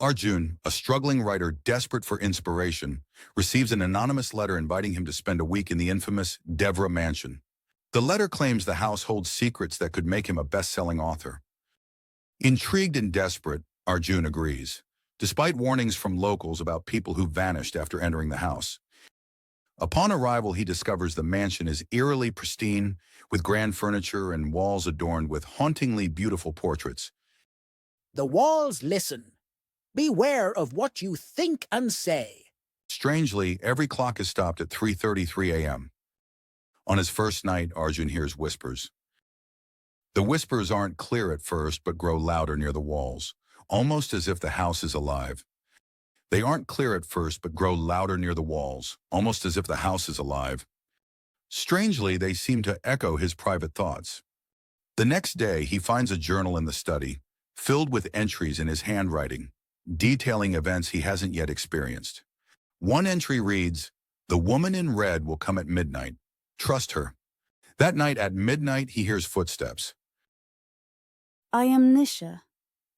Arjun, a struggling writer desperate for inspiration, receives an anonymous letter inviting him to spend a week in the infamous Devra mansion. The letter claims the house holds secrets that could make him a best-selling author. Intrigued and desperate, Arjun agrees, despite warnings from locals about people who vanished after entering the house. Upon arrival, he discovers the mansion is eerily pristine, with grand furniture and walls adorned with hauntingly beautiful portraits. The walls listen. Beware of what you think and say. Strangely, every clock is stopped at 3:33 a.m. On his first night, Arjun hears whispers. The whispers aren't clear at first, but grow louder near the walls, almost as if the house is alive. They aren't clear at first, but grow louder near the walls, almost as if the house is alive. Strangely, they seem to echo his private thoughts. The next day, he finds a journal in the study, filled with entries in his handwriting, detailing events he hasn't yet experienced. One entry reads, "The woman in red will come at midnight. Trust her." That night at midnight, he hears footsteps. I am Nisha.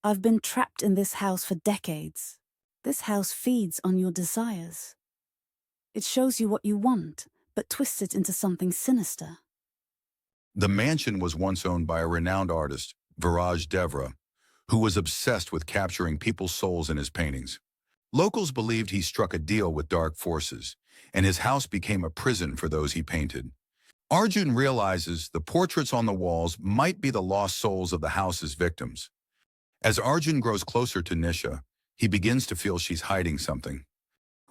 I've been trapped in this house for decades. This house feeds on your desires. It shows you what you want, but twists it into something sinister. The mansion was once owned by a renowned artist, Viraj Devra, who was obsessed with capturing people's souls in his paintings. Locals believed he struck a deal with dark forces, and his house became a prison for those he painted. Arjun realizes the portraits on the walls might be the lost souls of the house's victims. As Arjun grows closer to Nisha, he begins to feel she's hiding something.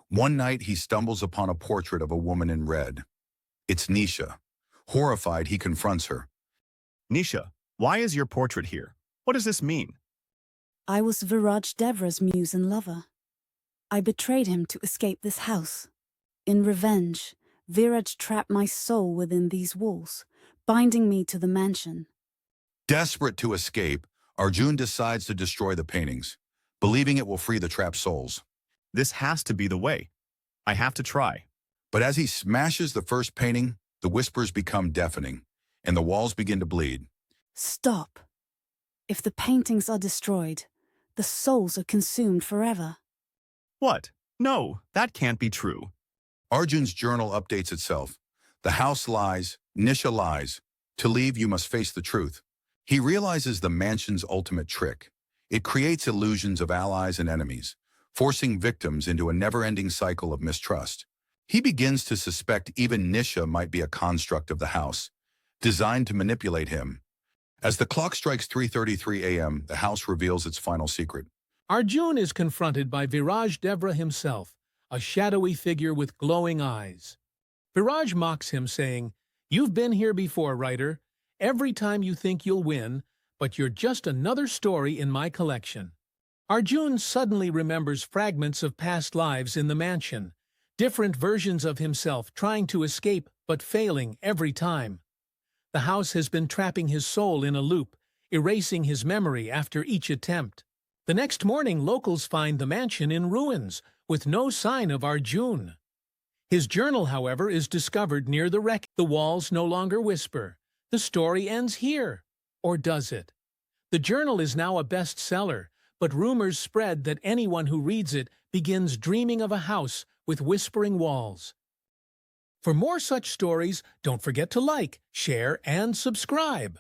One night, he stumbles upon a portrait of a woman in red. It's Nisha. Horrified, he confronts her. Nisha, why is your portrait here? What does this mean? I was Viraj Devra's muse and lover. I betrayed him to escape this house. In revenge, Viraj trapped my soul within these walls, binding me to the mansion. Desperate to escape, Arjun decides to destroy the paintings, believing it will free the trapped souls. This has to be the way. I have to try. But as he smashes the first painting, the whispers become deafening, and the walls begin to bleed. Stop. If the paintings are destroyed, the souls are consumed forever. What? No, that can't be true. Arjun's journal updates itself. The house lies, Nisha lies. To leave, you must face the truth. He realizes the mansion's ultimate trick. It creates illusions of allies and enemies, forcing victims into a never-ending cycle of mistrust. He begins to suspect even Nisha might be a construct of the house, designed to manipulate him. As the clock strikes 3:33 a.m., the house reveals its final secret. Arjun is confronted by Viraj Devra himself, a shadowy figure with glowing eyes. Viraj mocks him, saying, "You've been here before, writer. Every time you think you'll win, but you're just another story in my collection." Arjun suddenly remembers fragments of past lives in the mansion, different versions of himself trying to escape but failing every time. The house has been trapping his soul in a loop, erasing his memory after each attempt. The next morning, locals find the mansion in ruins, with no sign of Arjun. His journal, however, is discovered near the wreck. The walls no longer whisper. The story ends here. Or does it? The journal is now a bestseller, but rumors spread that anyone who reads it begins dreaming of a house with whispering walls. For more such stories, don't forget to like, share, and subscribe.